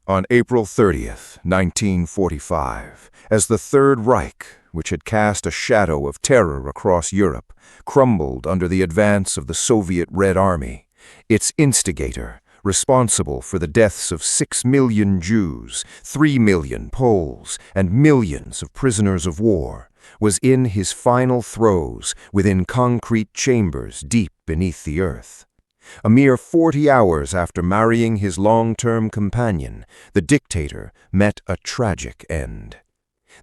On April 30th, 1945, as the Third Reich, which had cast a shadow of terror across Europe, crumbled under the advance of the Soviet Red Army, its instigator, responsible for the deaths of 6 million Jews, 3 million Poles, and millions of prisoners of war, was in his final throes within concrete chambers deep beneath the earth. A mere 40 hours after marrying his long-term companion, the dictator met a tragic end.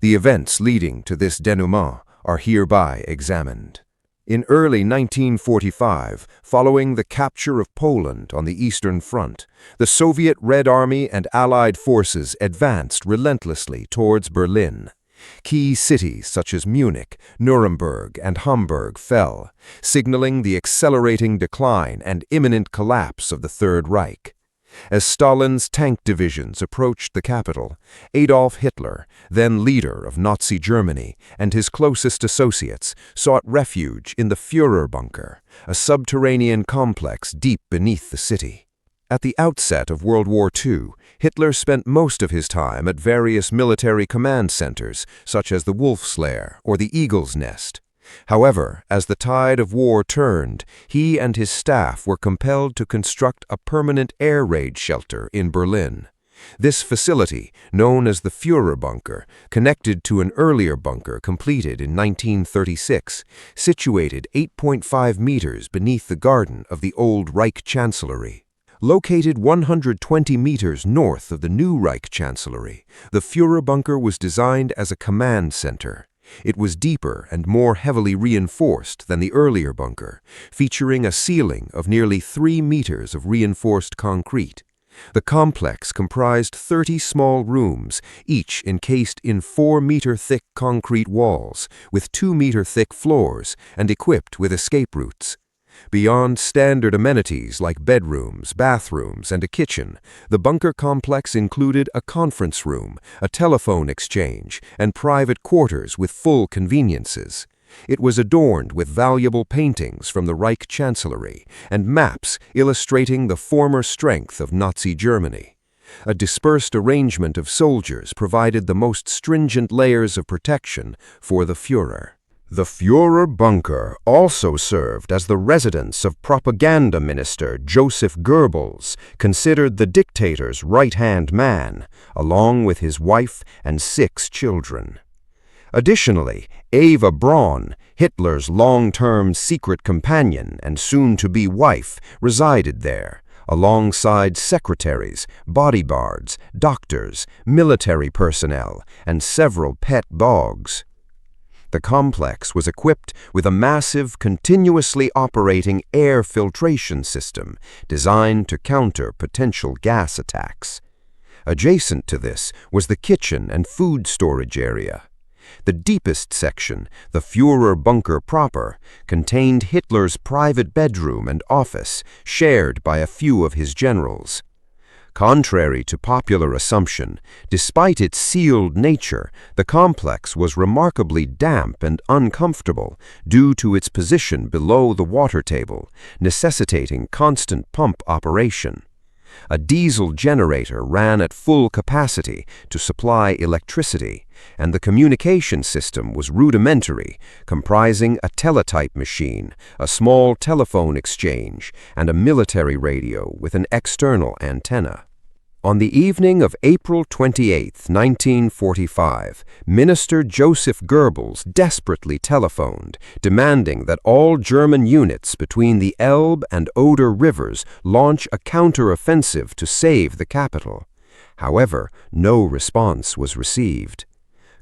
The events leading to this denouement are hereby examined. In early 1945, following the capture of Poland on the Eastern Front, the Soviet Red Army and Allied forces advanced relentlessly towards Berlin. Key cities such as Munich, Nuremberg, and Hamburg fell, signaling the accelerating decline and imminent collapse of the Third Reich. As Stalin's tank divisions approached the capital, Adolf Hitler, then leader of Nazi Germany, and his closest associates sought refuge in the Führer bunker, a subterranean complex deep beneath the city. At the outset of World War II, Hitler spent most of his time at various military command centers, such as the Wolf's Lair or the Eagle's Nest. However, as the tide of war turned, he and his staff were compelled to construct a permanent air raid shelter in Berlin. This facility, known as the Führer bunker, connected to an earlier bunker completed in 1936, situated 8.5 meters beneath the garden of the old Reich Chancellery. Located 120 meters north of the new Reich Chancellery, the Führer bunker was designed as a command center. It was deeper and more heavily reinforced than the earlier bunker, featuring a ceiling of nearly 3 meters of reinforced concrete. The complex comprised 30 small rooms, each encased in 4-meter-thick concrete walls, with 2-meter-thick floors, and equipped with escape routes. Beyond standard amenities like bedrooms, bathrooms, and a kitchen, the bunker complex included a conference room, a telephone exchange, and private quarters with full conveniences. It was adorned with valuable paintings from the Reich Chancellery and maps illustrating the former strength of Nazi Germany. A dispersed arrangement of soldiers provided the most stringent layers of protection for the Führer. The Führer bunker also served as the residence of propaganda minister Joseph Goebbels, considered the dictator's right-hand man, along with his wife and 6 children. Additionally, Eva Braun, Hitler's long-term secret companion and soon-to-be wife, resided there, alongside secretaries, bodyguards, doctors, military personnel, and several pet dogs. The complex was equipped with a massive, continuously operating air filtration system designed to counter potential gas attacks. Adjacent to this was the kitchen and food storage area. The deepest section, the Führer bunker proper, contained Hitler's private bedroom and office, shared by a few of his generals. Contrary to popular assumption, despite its sealed nature, the complex was remarkably damp and uncomfortable due to its position below the water table, necessitating constant pump operation. A diesel generator ran at full capacity to supply electricity, and the communication system was rudimentary, comprising a teletype machine, a small telephone exchange, and a military radio with an external antenna. On the evening of April 28, 1945, Minister Joseph Goebbels desperately telephoned, demanding that all German units between the Elbe and Oder rivers launch a counter-offensive to save the capital. However, no response was received.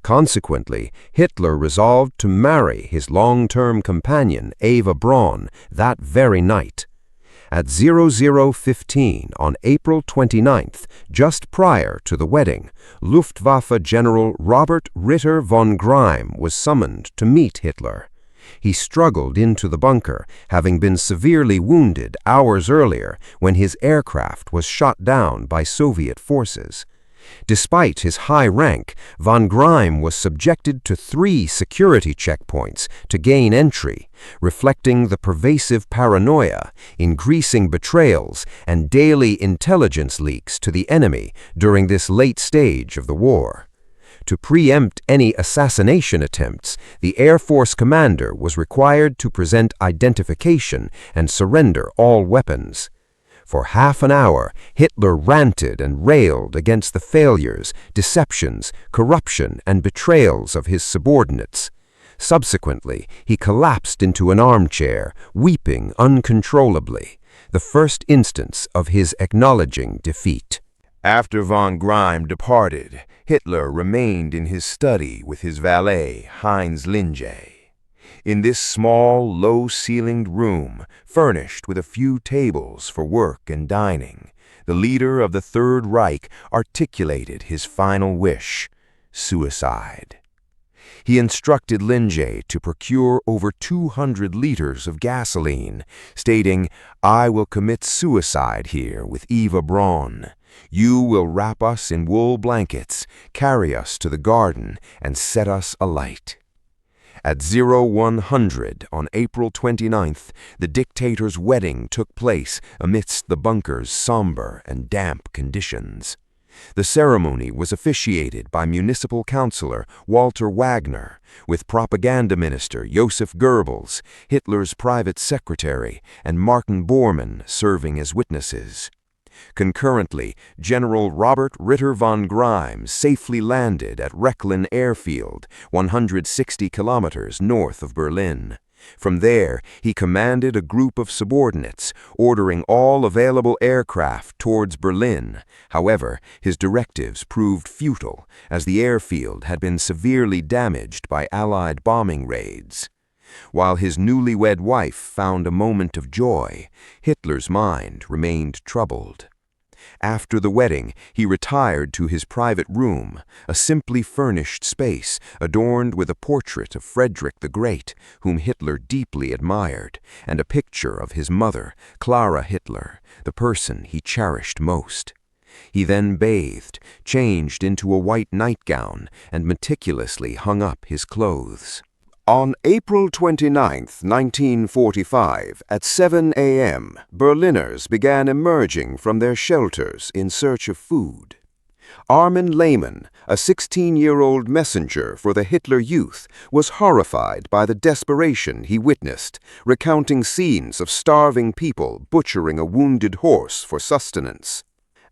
Consequently, Hitler resolved to marry his long-term companion, Eva Braun, that very night. At 00:15 on April 29th, just prior to the wedding, Luftwaffe General Robert Ritter von Greim was summoned to meet Hitler. He struggled into the bunker, having been severely wounded hours earlier when his aircraft was shot down by Soviet forces. Despite his high rank, von Greim was subjected to 3 security checkpoints to gain entry, reflecting the pervasive paranoia, increasing betrayals, and daily intelligence leaks to the enemy during this late stage of the war. To preempt any assassination attempts, the Air Force commander was required to present identification and surrender all weapons. For half an hour, Hitler ranted and railed against the failures, deceptions, corruption, and betrayals of his subordinates. Subsequently, he collapsed into an armchair, weeping uncontrollably, the first instance of his acknowledging defeat. After von Greim departed, Hitler remained in his study with his valet, Heinz Linge. In this small, low-ceilinged room, furnished with a few tables for work and dining, the leader of the Third Reich articulated his final wish: suicide. He instructed Linge to procure over 200 liters of gasoline, stating, "I will commit suicide here with Eva Braun. You will wrap us in wool blankets, carry us to the garden, and set us alight." At 0100 on April 29th, the dictator's wedding took place amidst the bunker's somber and damp conditions. The ceremony was officiated by municipal councilor Walter Wagner, with propaganda minister Joseph Goebbels, Hitler's private secretary, and Martin Bormann serving as witnesses. Concurrently, General Robert Ritter von Greim safely landed at Rechlin Airfield, 160 kilometers north of Berlin. From there, he commanded a group of subordinates, ordering all available aircraft towards Berlin. However, his directives proved futile, as the airfield had been severely damaged by Allied bombing raids. While his newlywed wife found a moment of joy, Hitler's mind remained troubled. After the wedding, he retired to his private room, a simply furnished space adorned with a portrait of Frederick the Great, whom Hitler deeply admired, and a picture of his mother, Clara Hitler, the person he cherished most. He then bathed, changed into a white nightgown, and meticulously hung up his clothes. On April 29, 1945, at 7 a.m., Berliners began emerging from their shelters in search of food. Armin Lehmann, a 16-year-old messenger for the Hitler Youth, was horrified by the desperation he witnessed, recounting scenes of starving people butchering a wounded horse for sustenance.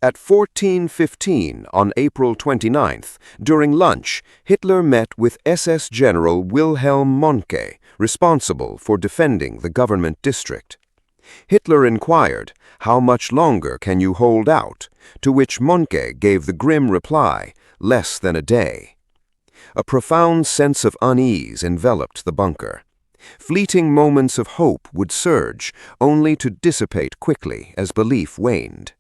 At 14:15 on April 29th, during lunch, Hitler met with SS General Wilhelm Mohnke, responsible for defending the government district. Hitler inquired, "How much longer can you hold out?" To which Mohnke gave the grim reply, "Less than a day." A profound sense of unease enveloped the bunker. Fleeting moments of hope would surge, only to dissipate quickly as belief waned.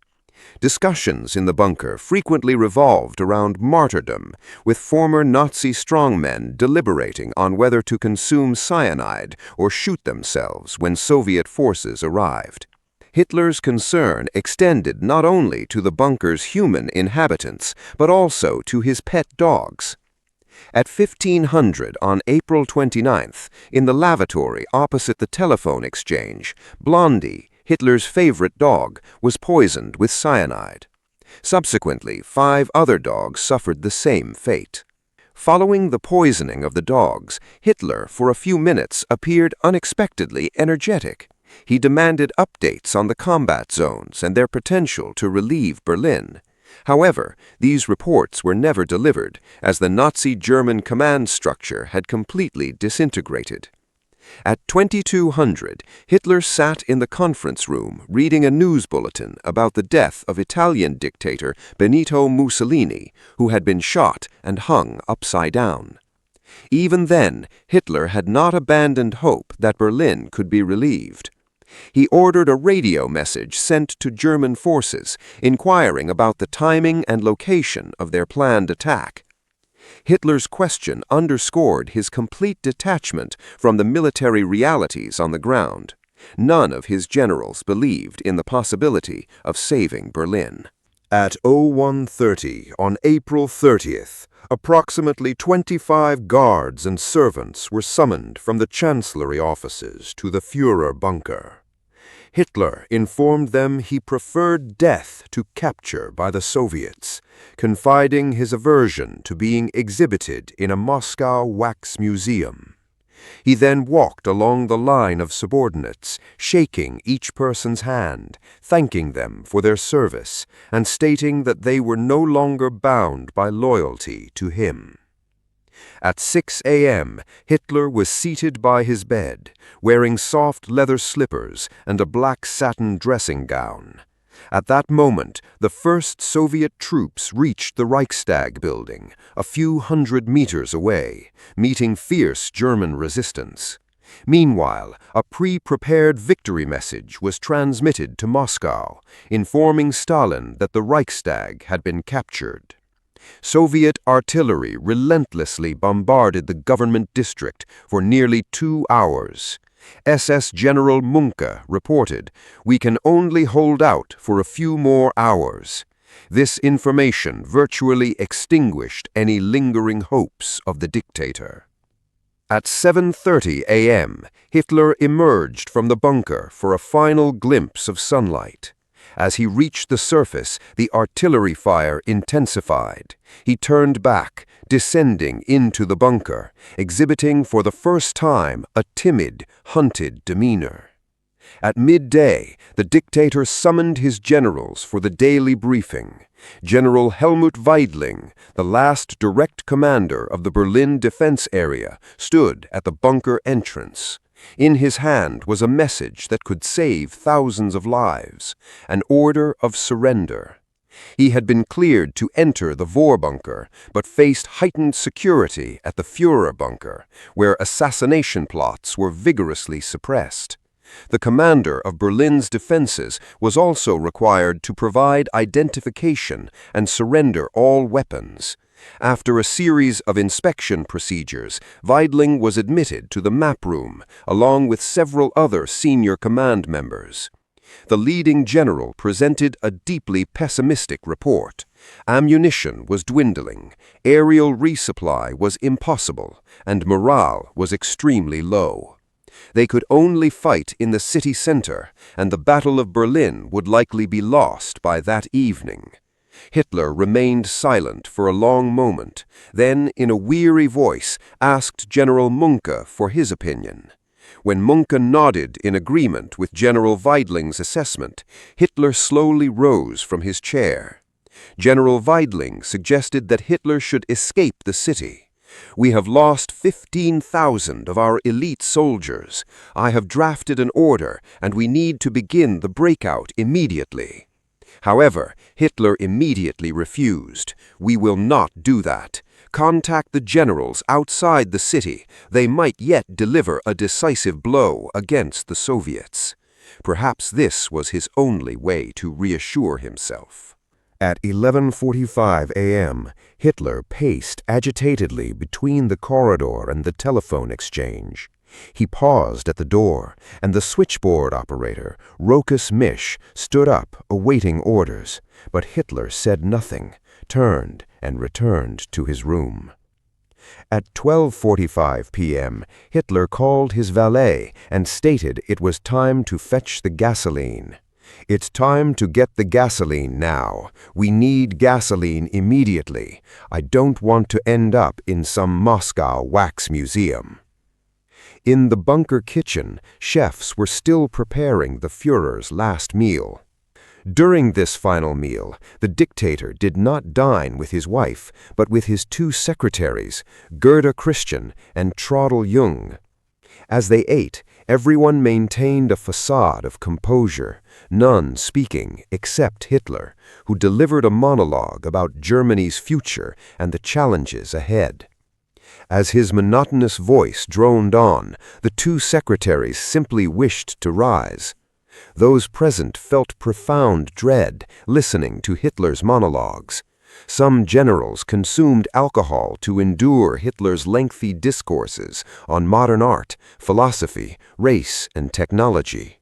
Discussions in the bunker frequently revolved around martyrdom, with former Nazi strongmen deliberating on whether to consume cyanide or shoot themselves when Soviet forces arrived. Hitler's concern extended not only to the bunker's human inhabitants, but also to his pet dogs. At 1500 on April 29th, in the lavatory opposite the telephone exchange, Blondie, Hitler's favorite dog, was poisoned with cyanide. Subsequently, 5 other dogs suffered the same fate. Following the poisoning of the dogs, Hitler, for a few minutes, appeared unexpectedly energetic. He demanded updates on the combat zones and their potential to relieve Berlin. However, these reports were never delivered, as the Nazi German command structure had completely disintegrated. At 2200, Hitler sat in the conference room reading a news bulletin about the death of Italian dictator Benito Mussolini, who had been shot and hung upside down. Even then, Hitler had not abandoned hope that Berlin could be relieved. He ordered a radio message sent to German forces, inquiring about the timing and location of their planned attack. Hitler's question underscored his complete detachment from the military realities on the ground. None of his generals believed in the possibility of saving Berlin. At 01:30 on April 30th, approximately 25 guards and servants were summoned from the chancellery offices to the Führer bunker. Hitler informed them he preferred death to capture by the Soviets, confiding his aversion to being exhibited in a Moscow wax museum. He then walked along the line of subordinates, shaking each person's hand, thanking them for their service, and stating that they were no longer bound by loyalty to him. At 6 a.m., Hitler was seated by his bed, wearing soft leather slippers and a black satin dressing gown. At that moment, the first Soviet troops reached the Reichstag building, a few hundred meters away, meeting fierce German resistance. Meanwhile, a pre-prepared victory message was transmitted to Moscow, informing Stalin that the Reichstag had been captured. Soviet artillery relentlessly bombarded the government district for nearly 2 hours. SS General Muncke reported, "We can only hold out for a few more hours." This information virtually extinguished any lingering hopes of the dictator. At 7:30 a.m., Hitler emerged from the bunker for a final glimpse of sunlight. As he reached the surface, the artillery fire intensified. He turned back, descending into the bunker, exhibiting for the first time a timid, hunted demeanor. At midday, the dictator summoned his generals for the daily briefing. General Helmut Weidling, the last direct commander of the Berlin defense area, stood at the bunker entrance. In his hand was a message that could save thousands of lives, an order of surrender. He had been cleared to enter the Vorbunker, but faced heightened security at the Führer bunker, where assassination plots were vigorously suppressed. The commander of Berlin's defenses was also required to provide identification and surrender all weapons. After a series of inspection procedures, Weidling was admitted to the map room, along with several other senior command members. The leading general presented a deeply pessimistic report. Ammunition was dwindling, aerial resupply was impossible, and morale was extremely low. They could only fight in the city center, and the Battle of Berlin would likely be lost by that evening. Hitler remained silent for a long moment, then, in a weary voice, asked General Muncke for his opinion. When Muncke nodded in agreement with General Weidling's assessment, Hitler slowly rose from his chair. General Weidling suggested that Hitler should escape the city. "We have lost 15,000 of our elite soldiers. I have drafted an order, and we need to begin the breakout immediately." However, Hitler immediately refused. "We will not do that. Contact the generals outside the city. They might yet deliver a decisive blow against the Soviets." Perhaps this was his only way to reassure himself. At 11:45 a.m., Hitler paced agitatedly between the corridor and the telephone exchange. He paused at the door, and the switchboard operator, Rokas Misch, stood up, awaiting orders. But Hitler said nothing, turned, and returned to his room. At 12:45 p.m., Hitler called his valet and stated it was time to fetch the gasoline. "It's time to get the gasoline now. We need gasoline immediately. I don't want to end up in some Moscow wax museum." In the bunker kitchen, chefs were still preparing the Führer's last meal. During this final meal, the dictator did not dine with his wife, but with his 2 secretaries, Gerda Christian and Traudl Jung. As they ate, everyone maintained a facade of composure, none speaking except Hitler, who delivered a monologue about Germany's future and the challenges ahead. As his monotonous voice droned on, the 2 secretaries simply wished to rise. Those present felt profound dread listening to Hitler's monologues. Some generals consumed alcohol to endure Hitler's lengthy discourses on modern art, philosophy, race, and technology.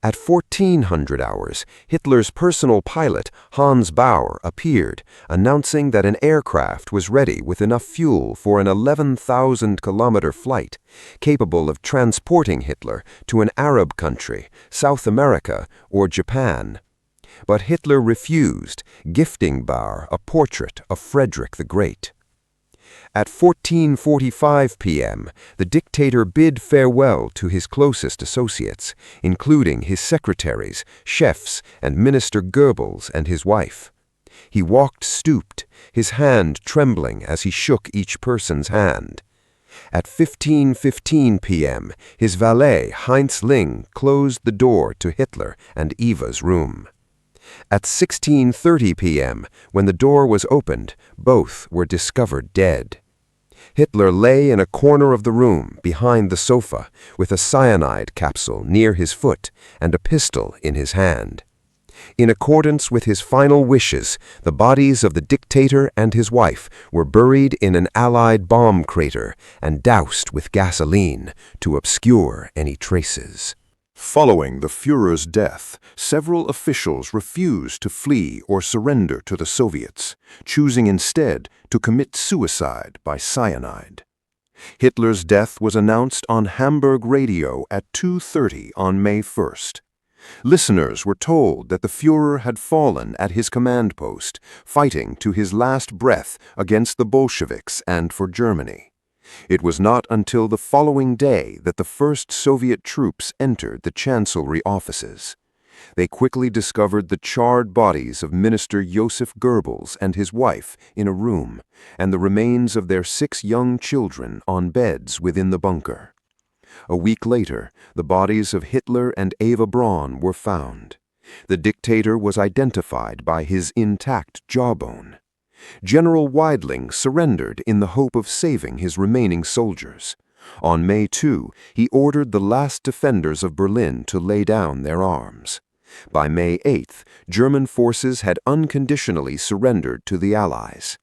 At 1400 hours, Hitler's personal pilot, Hans Bauer, appeared, announcing that an aircraft was ready with enough fuel for an 11,000-kilometer flight, capable of transporting Hitler to an Arab country, South America, or Japan. But Hitler refused, gifting Bauer a portrait of Frederick the Great. At 14:45 p.m., the dictator bid farewell to his closest associates, including his secretaries, chefs, and Minister Goebbels and his wife. He walked stooped, his hand trembling as he shook each person's hand. At 15:15 p.m., his valet, Heinz Ling, closed the door to Hitler and Eva's room. At 16:30 p.m., when the door was opened, both were discovered dead. Hitler lay in a corner of the room, behind the sofa, with a cyanide capsule near his foot and a pistol in his hand. In accordance with his final wishes, the bodies of the dictator and his wife were buried in an Allied bomb crater and doused with gasoline to obscure any traces. Following the Führer's death, several officials refused to flee or surrender to the Soviets, choosing instead to commit suicide by cyanide. Hitler's death was announced on Hamburg radio at 2:30 on May 1st. Listeners were told that the Führer had fallen at his command post, fighting to his last breath against the Bolsheviks and for Germany. It was not until the following day that the first Soviet troops entered the chancellery offices. They quickly discovered the charred bodies of Minister Joseph Goebbels and his wife in a room, and the remains of their 6 young children on beds within the bunker. A week later, the bodies of Hitler and Eva Braun were found. The dictator was identified by his intact jawbone. General Weidling surrendered in the hope of saving his remaining soldiers. On May 2, he ordered the last defenders of Berlin to lay down their arms. By May 8, German forces had unconditionally surrendered to the Allies.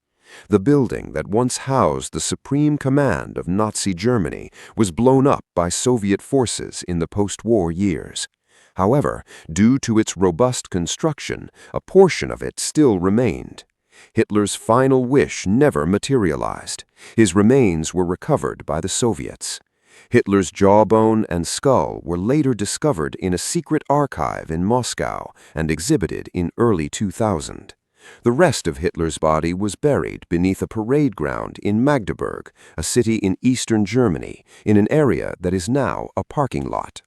The building that once housed the supreme command of Nazi Germany was blown up by Soviet forces in the post-war years. However, due to its robust construction, a portion of it still remained. Hitler's final wish never materialized. His remains were recovered by the Soviets. Hitler's jawbone and skull were later discovered in a secret archive in Moscow and exhibited in early 2000. The rest of Hitler's body was buried beneath a parade ground in Magdeburg, a city in eastern Germany, in an area that is now a parking lot.